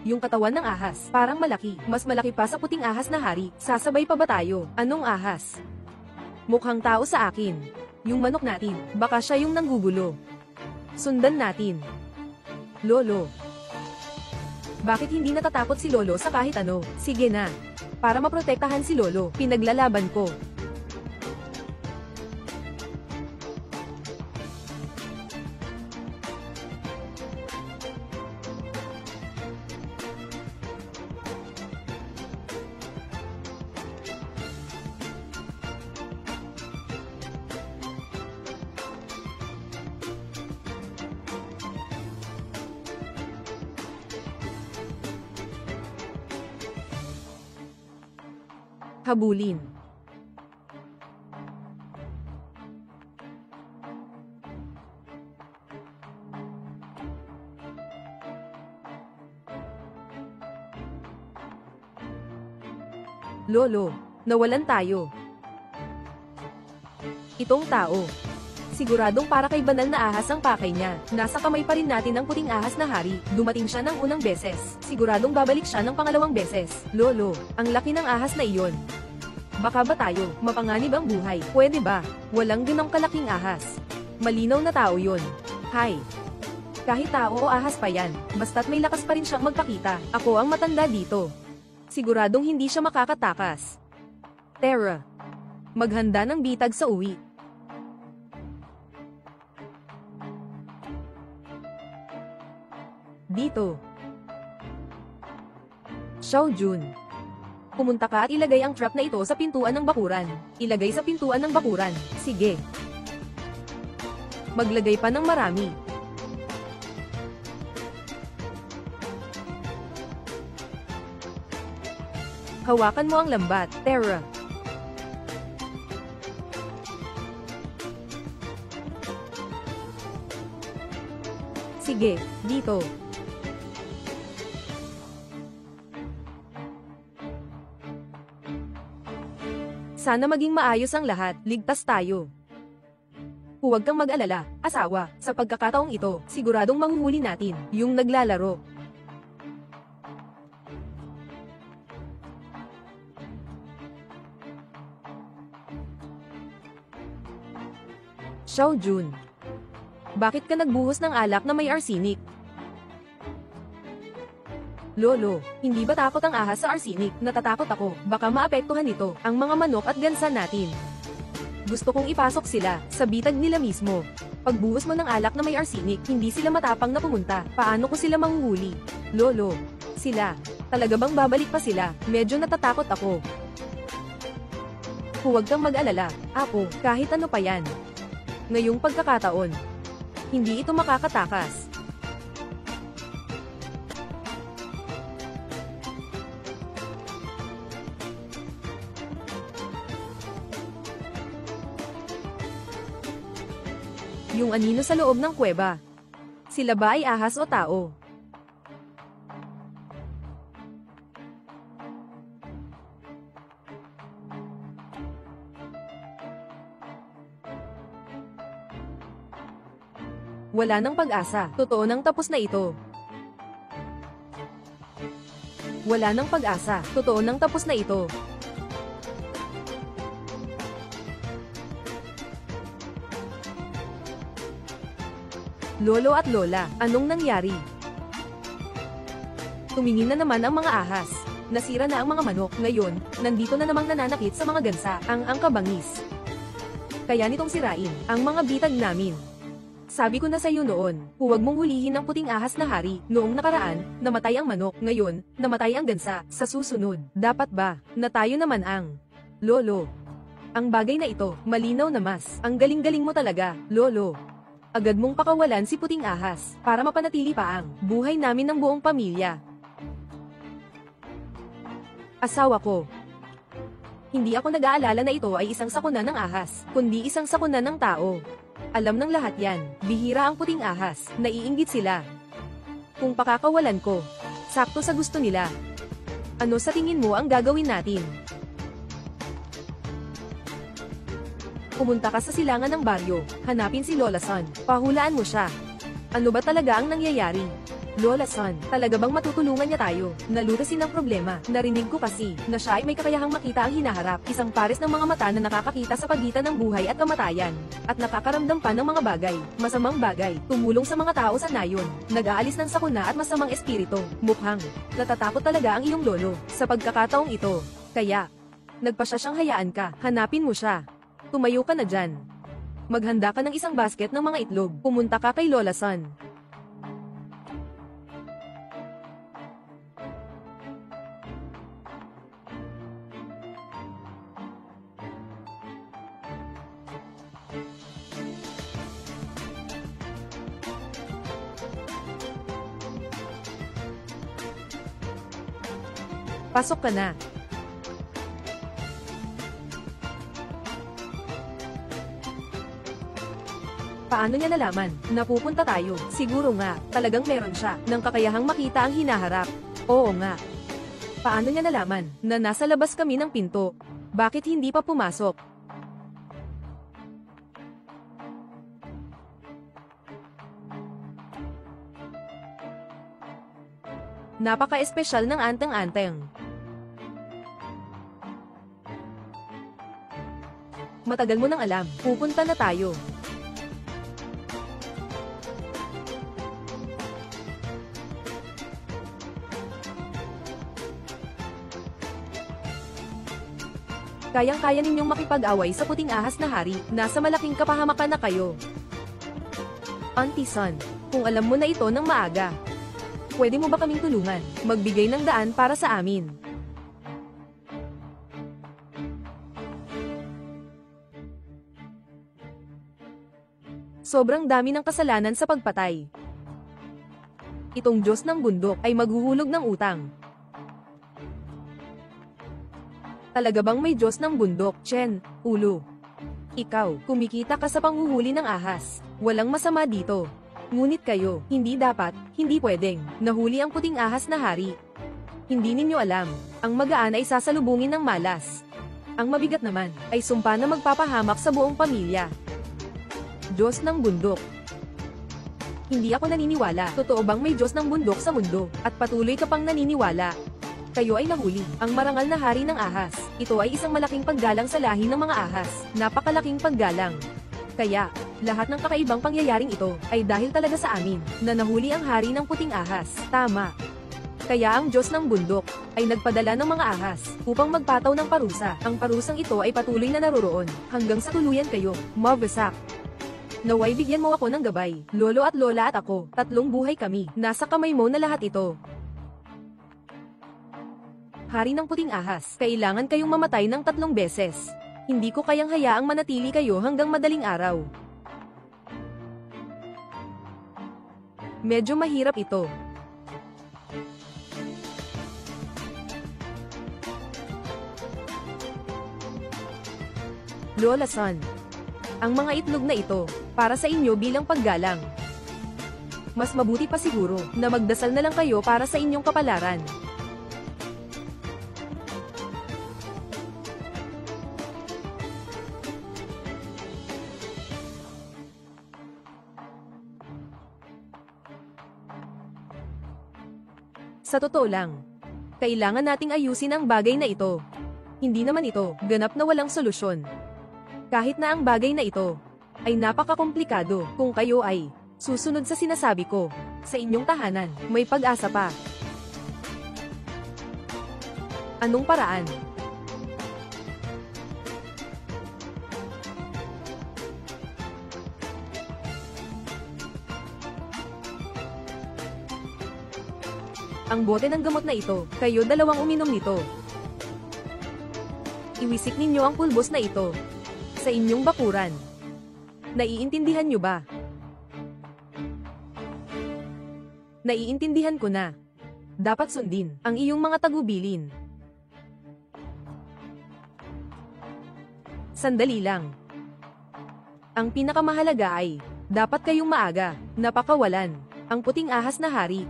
yung katawan ng ahas, parang malaki. Mas malaki pa sa puting ahas na hari. Sasabay pa ba tayo? Anong ahas? Mukhang tao sa akin. Yung manok natin, baka siya yung nanggugulo. Sundan natin. Lolo. Bakit hindi natatakot si Lolo sa kahit ano? Sige na. Para maprotektahan si Lolo, pinaglalaban ko. Habulin. Lolo, nawalan tayo. Itong tao. Siguradong para kay banal na ahas ang pakay niya. Nasa kamay pa rin natin ang puting ahas na hari. Dumating siya ng unang beses. Siguradong babalik siya ng pangalawang beses. Lolo, ang laki ng ahas na iyon. Baka ba tayo, mapanganib ang buhay? Pwede ba? Walang ganong kalaking ahas. Malinaw na tao yun. Hay. Kahit tao o ahas pa yan, basta't may lakas pa rin siyang magpakita. Ako ang matanda dito. Siguradong hindi siya makakatakas. Terra. Maghanda ng bitag sa uwi. Dito. Xiao Jun. Pumunta ka at ilagay ang trap na ito sa pintuan ng bakuran. Ilagay sa pintuan ng bakuran. Sige. Maglagay pa ng marami. Hawakan mo ang lambat, Terra. Sige, dito. Sana maging maayos ang lahat, ligtas tayo. Huwag kang mag-alala, asawa, sa pagkakataong ito, siguradong mahuhuli natin, yung naglalaro. Xiao Jun. Bakit ka nagbuhos ng alak na may arsenic? Lolo, hindi ba takot ang ahas sa arsenic? Natatakot ako, baka maapektuhan nito ang mga manok at gansa natin. Gusto kong ipasok sila sa bitag nila mismo. Pagbuhos mo ng alak na may arsenic, hindi sila matapang na pumunta. Paano ko sila manghuhuli? Lolo, sila. Talaga bang babalik pa sila? Medyo natatakot ako. Huwag kang mag-alala, Apo, kahit ano pa yan. Ngayong pagkakataon, hindi ito makakatakas. Yung anino sa loob ng kuweba. Sila ba ay ahas o tao? Wala nang pag-asa. Totoo nang tapos na ito. Wala nang pag-asa. Totoo nang tapos na ito. Lolo at Lola, anong nangyari? Tumingin na naman ang mga ahas. Nasira na ang mga manok. Ngayon, nandito na namang nananakit sa mga gansa, ang kabangis. Kaya nitong sirain, ang mga bitag namin. Sabi ko na sa iyo noon, huwag mong hulihin ang puting ahas na hari. Noong nakaraan, namatay ang manok. Ngayon, namatay ang gansa. Sa susunod, dapat ba, na tayo naman ang Lolo? Ang bagay na ito, malinaw na mas. Ang galing-galing mo talaga, Lolo. Agad mong pakawalan si puting ahas, para mapanatili pa ang buhay namin ng buong pamilya. Asawa ko. Hindi ako nag-aalala na ito ay isang sakuna ng ahas, kundi isang sakuna ng tao. Alam ng lahat yan, bihira ang puting ahas, naiinggit sila. Kung pakakawalan ko, sakto sa gusto nila. Ano sa tingin mo ang gagawin natin? Pumunta ka sa silangan ng baryo, hanapin si Lola Son, pahulaan mo siya. Ano ba talaga ang nangyayari? Lola Son, talaga bang matutulungan niya tayo? Nalutasin ang problema, narinig ko kasi, na siya ay may kakayahang makita ang hinaharap, isang pares ng mga mata na nakakakita sa pagitan ng buhay at kamatayan, at nakakaramdam pa ng mga bagay, masamang bagay, tumulong sa mga tao sa nayon, nag-aalis ng sakuna at masamang espiritu, mukhang, natatakot talaga ang iyong lolo, sa pagkakataong ito, kaya, nagpa siya siyang hayaan ka, hanapin mo siya. Tumayo ka na dyan. Maghanda ka ng isang basket ng mga itlog. Pumunta ka kay Lola Son. Pasok ka na. Paano niya nalaman? Napupunta tayo. Siguro nga, talagang meron siya, ng kakayahang makita ang hinaharap. Oo nga. Paano niya nalaman na nasa labas kami ng pinto? Bakit hindi pa pumasok? Napaka-espesyal ng anteng-anteng. Matagal mo nang alam, pupunta na tayo. Kayang-kaya ninyong makipag-away sa puting ahas na hari, nasa malaking kapahamakan na kayo. Auntie Sun, kung alam mo na ito ng maaga, pwede mo ba kaming tulungan, magbigay ng daan para sa amin? Sobrang dami ng kasalanan sa pagpatay. Itong Diyos ng bundok ay maghuhulog ng utang. Talaga bang may Diyos ng bundok, Chen, ulo? Ikaw, kumikita ka sa panghuhuli ng ahas. Walang masama dito. Ngunit kayo, hindi dapat, hindi pwedeng, nahuli ang puting ahas na hari. Hindi ninyo alam, ang magaan ay sasalubungin ng malas. Ang mabigat naman, ay sumpa na magpapahamak sa buong pamilya. Diyos ng bundok. Hindi ako naniniwala, totoo bang may Diyos ng bundok sa mundo, at patuloy ka pang naniniwala? Kayo ay nahuli, ang marangal na hari ng ahas. Ito ay isang malaking paggalang sa lahi ng mga ahas, napakalaking paggalang. Kaya, lahat ng kakaibang pangyayaring ito, ay dahil talaga sa amin, na nahuli ang hari ng puting ahas. Tama. Kaya ang Diyos ng bundok, ay nagpadala ng mga ahas, upang magpataw ng parusa. Ang parusang ito ay patuloy na naroroon, hanggang sa tuluyan kayo, mabasak. Naway bigyan mo ako ng gabay, lolo at lola at ako, tatlong buhay kami, nasa kamay mo na lahat ito. Hari ng puting ahas, kailangan kayong mamatay ng 3 beses. Hindi ko kayang hayaang manatili kayo hanggang madaling araw. Medyo mahirap ito. Lola Sun, ang mga itlog na ito, para sa inyo bilang paggalang. Mas mabuti pa siguro, na magdasal na lang kayo para sa inyong kapalaran. Sa totoo lang, kailangan nating ayusin ang bagay na ito. Hindi naman ito, ganap na walang solusyon. Kahit na ang bagay na ito, ay napakakomplikado, kung kayo ay susunod sa sinasabi ko, sa inyong tahanan, may pag-asa pa. Anong paraan? Ang bote ng gamot na ito, kayo dalawang uminom nito. Iwisik ninyo ang pulbos na ito sa inyong bakuran. Naiintindihan nyo ba? Naiintindihan ko na. Dapat sundin ang iyong mga tagubilin. Sandali lang. Ang pinakamahalaga ay, dapat kayong maaga, napakawalan, ang puting ahas na hari.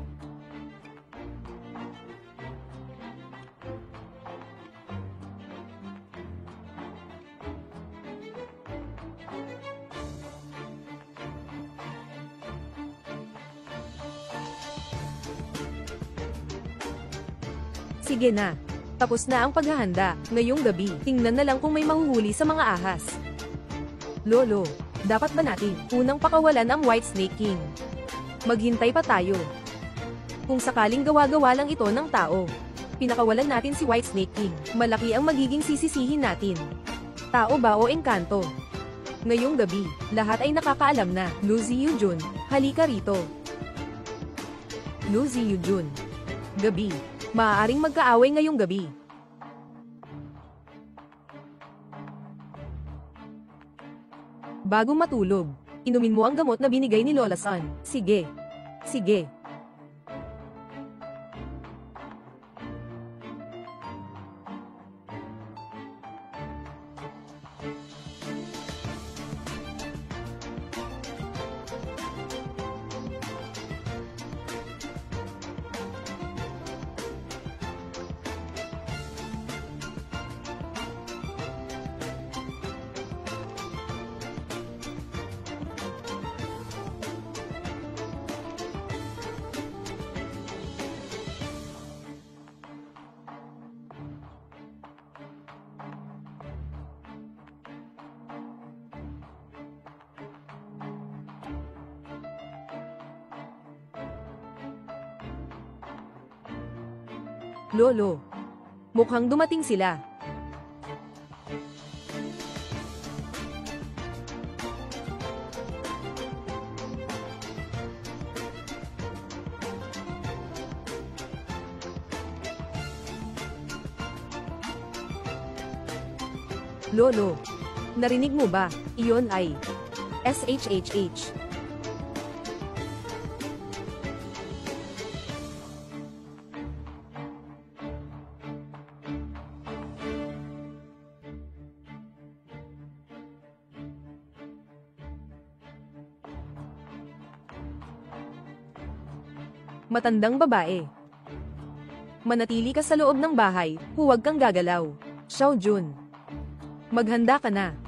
Sige na. Tapos na ang paghahanda. Ngayong gabi, tingnan na lang kung may mahuhuli sa mga ahas. Lolo, dapat ba natin unang pakawalan ang White Snake King? Maghintay pa tayo. Kung sakaling gawa-gawa lang ito ng tao, pinakawalan natin si White Snake King, malaki ang magiging sisisihin natin. Tao ba o engkanto? Ngayong gabi, lahat ay nakakaalam na. Lu Ziyujun, halika rito. Lu Ziyujun. Gabi. Maaaring magkaaway ngayong gabi. Bago matulog, inumin mo ang gamot na binigay ni Lola Sun. Sige. Sige. Lolo. Mukhang dumating sila. Lolo. Narinig mo ba? Iyon ay SHHH. Matandang babae. Manatili ka sa loob ng bahay, huwag kang gagalaw. Xiaojun. Maghanda ka na.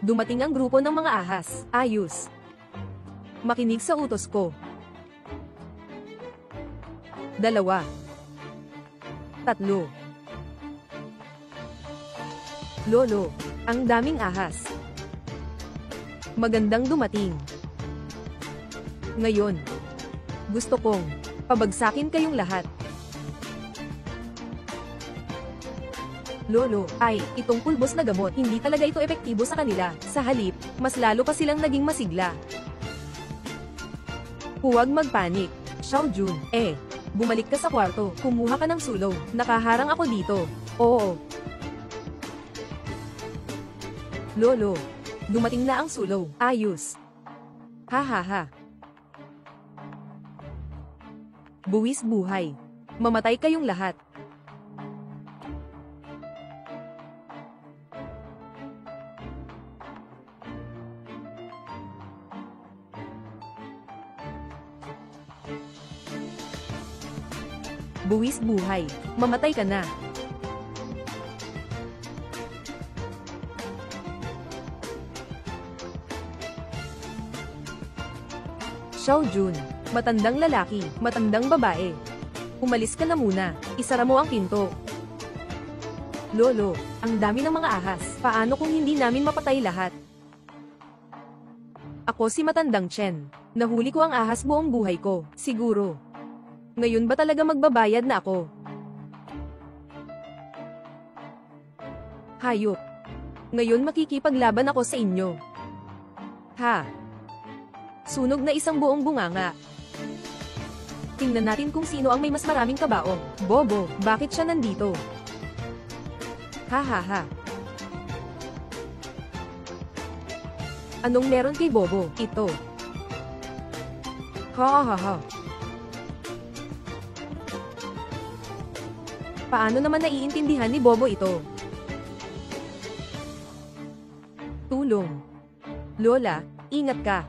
Dumating ang grupo ng mga ahas. Ayos. Makinig sa utos ko. 2. 3. Lolo, ang daming ahas. Magandang dumating. Ngayon, gusto kong pabagsakin kayong lahat. Lolo, ay, itong pulbos na gamot, hindi talaga ito epektibo sa kanila. Sa halip, mas lalo pa silang naging masigla. Huwag magpanik. Xiaojun, bumalik ka sa kwarto, kumuha ka ng sulong. Nakaharang ako dito. Oo. Lolo, dumating na ang sulong. Ayos. Ha. Buwis buhay. Mamatay kayong lahat. Buwis buhay. Mamatay ka na. Xiaojun. Matandang lalaki, matandang babae. Umalis ka na muna. Isara mo ang pinto. Lolo, ang dami ng mga ahas. Paano kung hindi namin mapatay lahat? Ako si Matandang Chen. Nahuli ko ang ahas buong buhay ko, siguro. Ngayon ba talaga magbabayad na ako? Hayop. Ngayon makikipaglaban ako sa inyo. Ha? Sunog na isang buong bunganga. Tingnan natin kung sino ang may mas maraming kabaong. Bobo, bakit siya nandito? Ha. Anong meron kay Bobo? Ito. Ha. Paano naman naiintindihan ni Bobo ito? Tulong. Lola, ingat ka.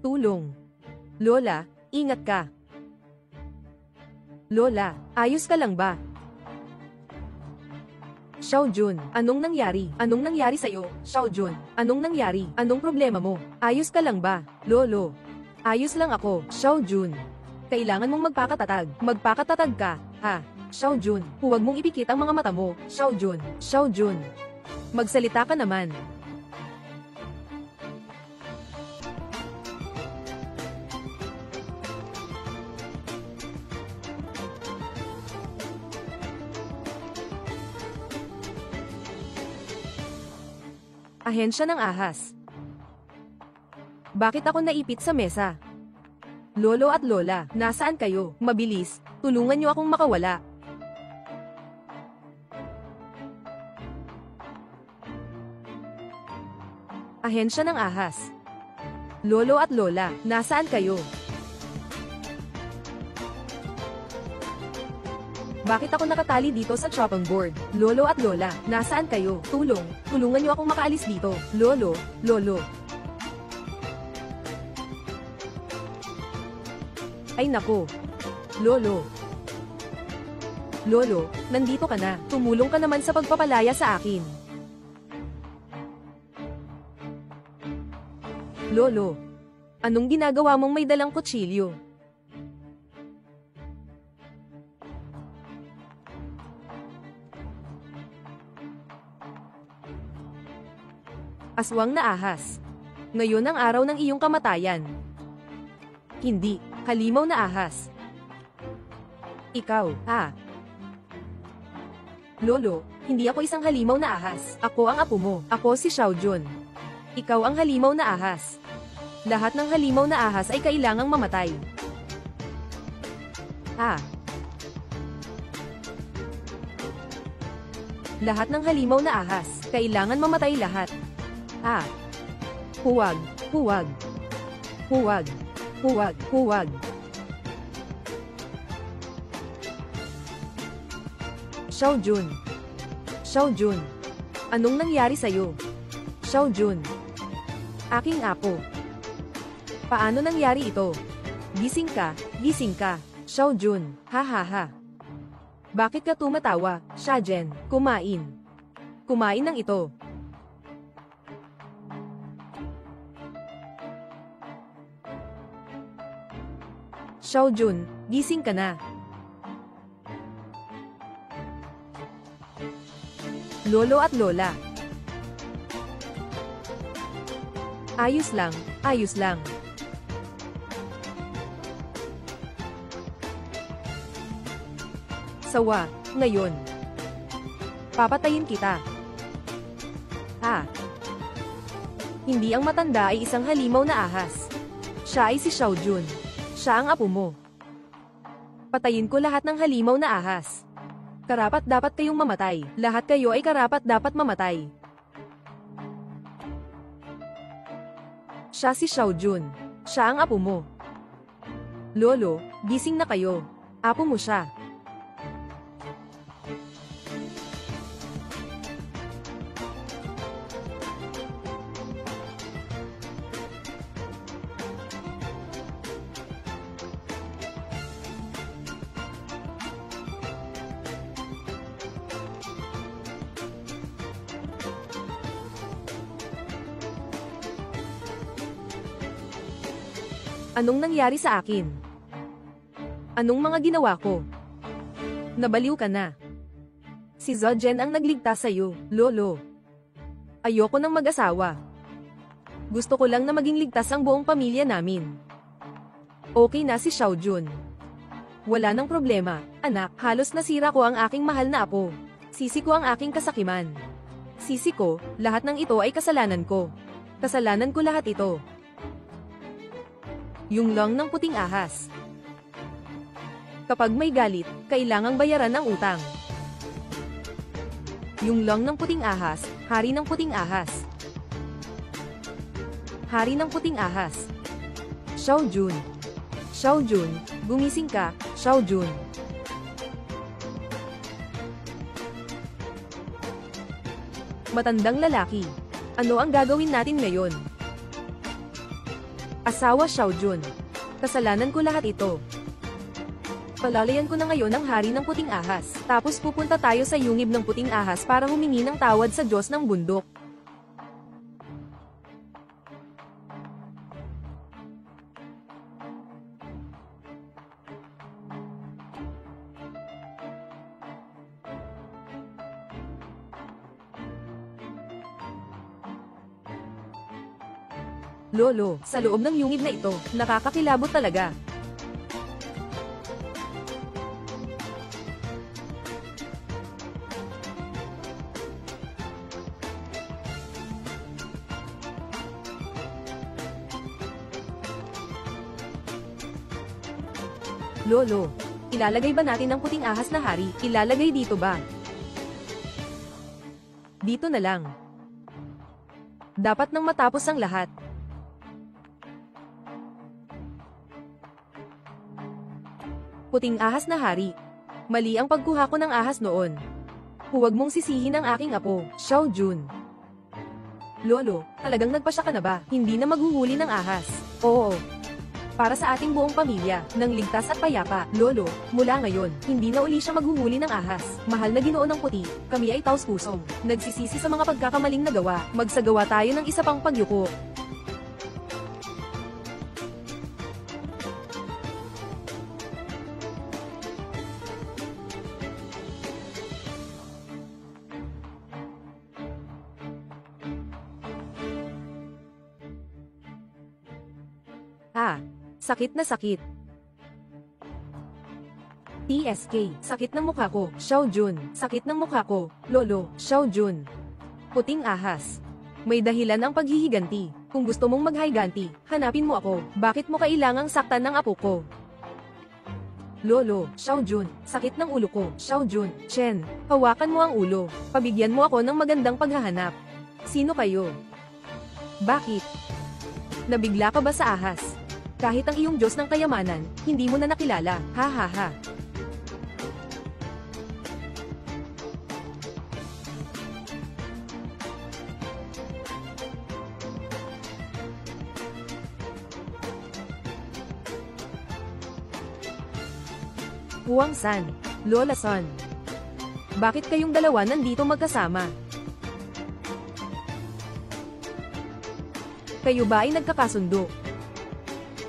Tulong. Lola, ingat ka. Lola, ayos ka lang ba? Xiaojun, anong nangyari? Anong nangyari sa'yo? Xiaojun, anong nangyari? Anong problema mo? Ayos ka lang ba? Lolo, ayos lang ako. Xiaojun, kailangan mong magpakatatag. Magpakatatag ka, ha? Xiaojun, huwag mong ipikit ang mga mata mo. Xiaojun, magsalita ka naman. Ahensya ng ahas. Bakit ako naipit sa mesa? Lolo at Lola, nasaan kayo? Mabilis, tulungan niyo akong makawala. Ahensya ng ahas. Lolo at Lola, nasaan kayo? Bakit ako nakatali dito sa chopping board? Lolo at Lola, nasaan kayo? Tulungan niyo akong makaalis dito. Lolo. Ay nako. Lolo, nandito ka na. Tumulong ka naman sa pagpapalaya sa akin. Lolo, anong ginagawa mong may dalang kutsilyo? Aswang na ahas. Ngayon ang araw ng iyong kamatayan. Hindi, halimaw na ahas. Ikaw, Lolo, hindi ako isang halimaw na ahas. Ako ang apo mo. Ako si Xiaojun. Ikaw ang halimaw na ahas. Lahat ng halimaw na ahas ay kailangang mamatay. Lahat ng halimaw na ahas, kailangan mamatay lahat. Huwag, huwag. Huwag, huwag, huwag. Xiaojun. Xiaojun. Anong nangyari sa'yo? Xiaojun. Aking apo. Paano nangyari ito? Gising ka, gising ka. Xiaojun, ha ha ha. Bakit ka tumatawa, Xiaojun? Kumain. Kumain ng ito. Xiaojun, gising ka na. Lolo at Lola. Ayos lang, ayos lang. Sawa, ngayon. Papatayin kita. Hindi ang matanda ay isang halimaw na ahas. Siya ay si Xiaojun. Siya ang apo mo. Patayin ko lahat ng halimaw na ahas. Karapat dapat kayong mamatay. Lahat kayo ay karapat dapat mamatay. Siya si Xiaojun. Siya ang apo mo. Lolo, gising na kayo. Apo mo siya. Anong nangyari sa akin? Anong mga ginawa ko? Nabaliw ka na. Si Zojin ang nagligtas sa'yo, Lolo. Ayoko nang mag-asawa. Gusto ko lang na maging ligtas ang buong pamilya namin. Okay na si Xiaojun. Wala nang problema, anak. Halos nasira ko ang aking mahal na apo. Sisi ko ang aking kasakiman. Sisi ko, lahat ng ito ay kasalanan ko. Kasalanan ko lahat ito. Yung long ng puting ahas. Kapag may galit, kailangang bayaran ang utang. Yung long ng puting ahas, hari ng puting ahas. Hari ng puting ahas. Xiaojun. Xiaojun, gumising ka, Xiaojun. Matandang lalaki. Ano ang gagawin natin ngayon? Asawa Xiaojun. Kasalanan ko lahat ito. Palalayan ko na ngayon ang hari ng puting ahas. Tapos pupunta tayo sa yungib ng puting ahas para humingi ng tawad sa Diyos ng bundok. Lolo, sa loob ng yungib na ito, nakakakilabot talaga. Lolo, ilalagay ba natin ang puting ahas na hari? Ilalagay dito ba? Dito na lang. Dapat nang matapos ang lahat. Puting ahas na hari. Mali ang pagkuha ko ng ahas noon. Huwag mong sisihin ang aking apo, Xiaojun. Lolo, talagang nagpasya ka na ba? Hindi na maghuhuli ng ahas. Oo. Para sa ating buong pamilya, ng ligtas at payapa. Lolo, mula ngayon, hindi na uli siya maghuhuli ng ahas. Mahal na Ginoo ng puti, kami ay taos-pusong nagsisisi sa mga pagkakamaling nagawa. Magsagawa tayo ng isa pang pagyuko. Sakit na sakit. TSK, sakit ng mukha ko. Xiao Jun, sakit ng mukha ko. Lolo, Xiao Jun. Puting ahas. May dahilan ang paghihiganti. Kung gusto mong maghiganti, hanapin mo ako. Bakit mo kailangang saktan ng apo ko? Lolo, Xiao Jun, sakit ng ulo ko. Xiao Jun, Chen, hawakan mo ang ulo. Pabigyan mo ako ng magandang paghahanap. Sino kayo? Bakit? Nabigla ka ba sa ahas? Kahit ang iyong Diyos ng kayamanan, hindi mo na nakilala. Ha ha ha. Huang San, Lola Son. Bakit kayong dalawa nandito magkasama? Kayo ba ay nagkakasundo?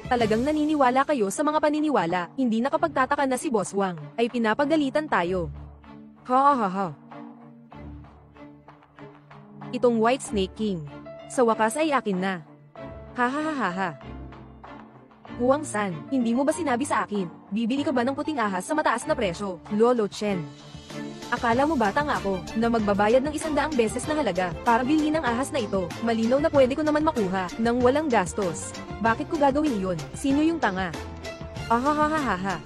Talagang naniniwala kayo sa mga paniniwala, hindi nakapagtataka na si Boss Wang ay pinapagalitan tayo. Ha ha ha ha. Itong White Snake King, sa wakas ay akin na. Ha ha ha ha ha. Huang San, hindi mo ba sinabi sa akin, bibili ka ba ng puting ahas sa mataas na presyo? Lolo Chen. Akala mo ba tanga ako, na magbabayad ng 100 beses na halaga, para bilhin ang ahas na ito, malinaw na pwede ko naman makuha, nang walang gastos. Bakit ko gagawin iyon? Sino yung tanga? Ahahahaha.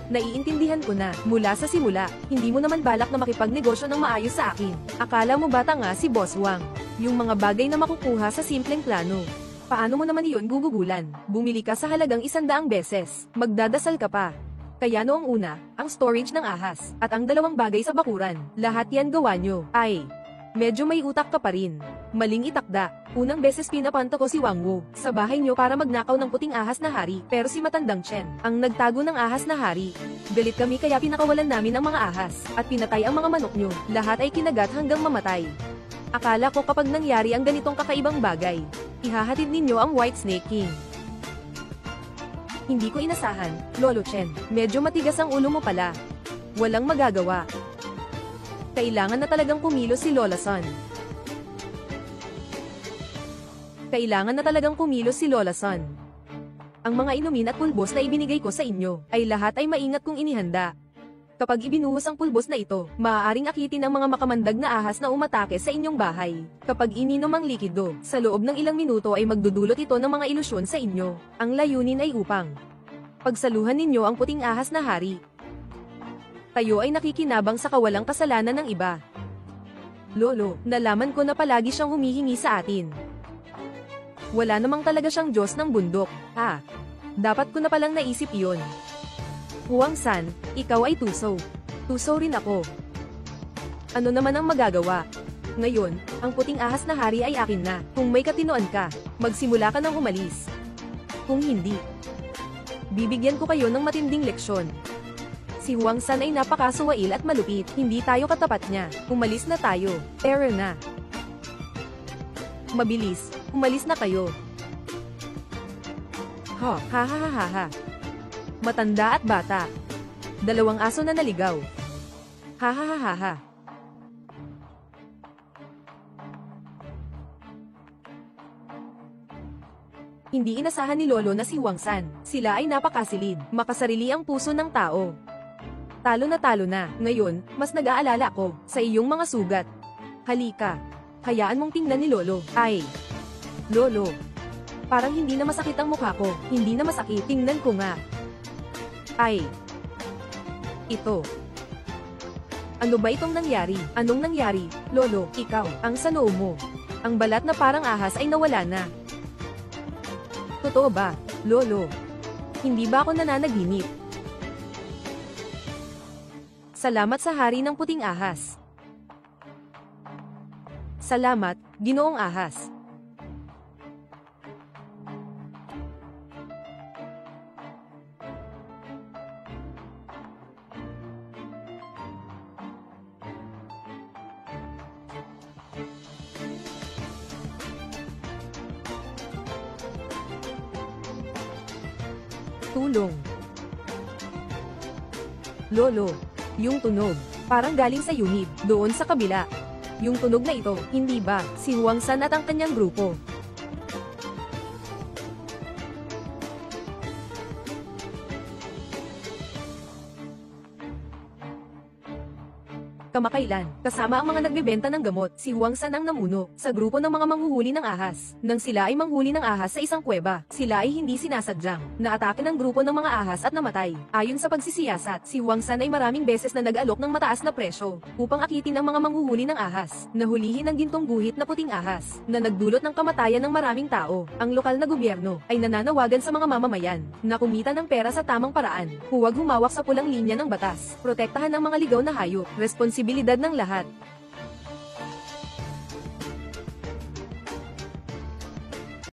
Naiintindihan ko na, mula sa simula, hindi mo naman balak na makipagnegosyo ng maayos sa akin. Akala mo ba tanga si Boss Wang? Yung mga bagay na makukuha sa simpleng plano. Paano mo naman iyon gugugulan? Bumili ka sa halagang 100 beses. Magdadasal ka pa. Kaya noong una, ang storage ng ahas, at ang 2 bagay sa bakuran, lahat yan gawa nyo. Ay, medyo may utak ka pa rin. Maling itakda. Unang beses pinapanto ko si Wang Wu sa bahay nyo para magnakaw ng puting ahas na hari, pero si matandang Chen ang nagtago ng ahas na hari. Galit kami kaya pinakawalan namin ang mga ahas, at pinatay ang mga manok nyo. Lahat ay kinagat hanggang mamatay. Akala ko kapag nangyari ang ganitong kakaibang bagay, ihahatid ninyo ang White Snake King. Hindi ko inasahan, Lolo Chen. Medyo matigas ang ulo mo pala. Walang magagawa. Kailangan na talagang kumilos si Lola Son. Kailangan na talagang kumilos si Lola Son. Ang mga inumin at pulbos na ibinigay ko sa inyo, ay lahat ay maingat kong inihanda. Kapag ibinuhos ang pulbos na ito, maaaring akitin ang mga makamandag na ahas na umatake sa inyong bahay. Kapag ininom ang likido, sa loob ng ilang minuto ay magdudulot ito ng mga ilusyon sa inyo. Ang layunin ay upang pagsaluhan ninyo ang puting ahas na hari. Kayo ay nakikinabang sa kawalang kasalanan ng iba. Lolo, nalaman ko na palagi siyang humihingi sa atin. Wala namang talaga siyang Diyos ng bundok. Dapat ko na palang naisip iyon. Huang San, ikaw ay tuso. Tuso rin ako. Ano naman ang magagawa? Ngayon, ang puting ahas na hari ay akin na. Kung may katinoan ka, magsimula ka nang umalis. Kung hindi, bibigyan ko kayo ng matinding leksyon. Si Huang San ay napakasuwail at malupit. Hindi tayo katapat niya. Umalis na tayo. Error na. Mabilis, umalis na kayo. Ha ha ha ha ha. Matanda at bata. 2 aso na naligaw. Ha ha ha ha ha. Hindi inasahan ni Lolo na si Huang San. Sila ay napakasilid. Makasarili ang puso ng tao. Talo na. Ngayon, mas nag-aalala ako sa iyong mga sugat. Halika. Hayaan mong tingnan ni Lolo. Ay. Lolo. Parang hindi na masakit ang mukha ko. Hindi na masakit. Tingnan ko nga. Ay. Ito. Ano ba itong nangyari? Anong nangyari? Lolo, ikaw, ang sa noo mo. Ang balat na parang ahas ay nawala na. Totoo ba, Lolo? Hindi ba ako nananaginip? Salamat sa hari ng puting ahas. Salamat, Ginoong Ahas. Tulong. Lolo, yung tunog, parang galing sa unit, doon sa kabila. Yung tunog na ito, hindi ba, si Huang San at ang kanyang grupo? Kamakailan, kasama ang mga nagbebenta ng gamot, si Huang San ang namuno sa grupo ng mga manghuhuli ng ahas. Nang sila ay manghuli ng ahas sa isang kuweba, sila ay hindi sinasadyang naatake ng grupo ng mga ahas at namatay. Ayon sa pagsisiyasat, si Huang San ay maraming beses na nag-alok ng mataas na presyo upang akitin ang mga manghuhuli ng ahas. Nahulihin ang gintong guhit na puting ahas na nagdulot ng kamatayan ng maraming tao. Ang lokal na gobyerno ay nananawagan sa mga mamamayan na kumita ng pera sa tamang paraan. Huwag humawak sa pulang linya ng batas. Protektahan ang mga ligaw na hayop. Responsibilidad ng lahat.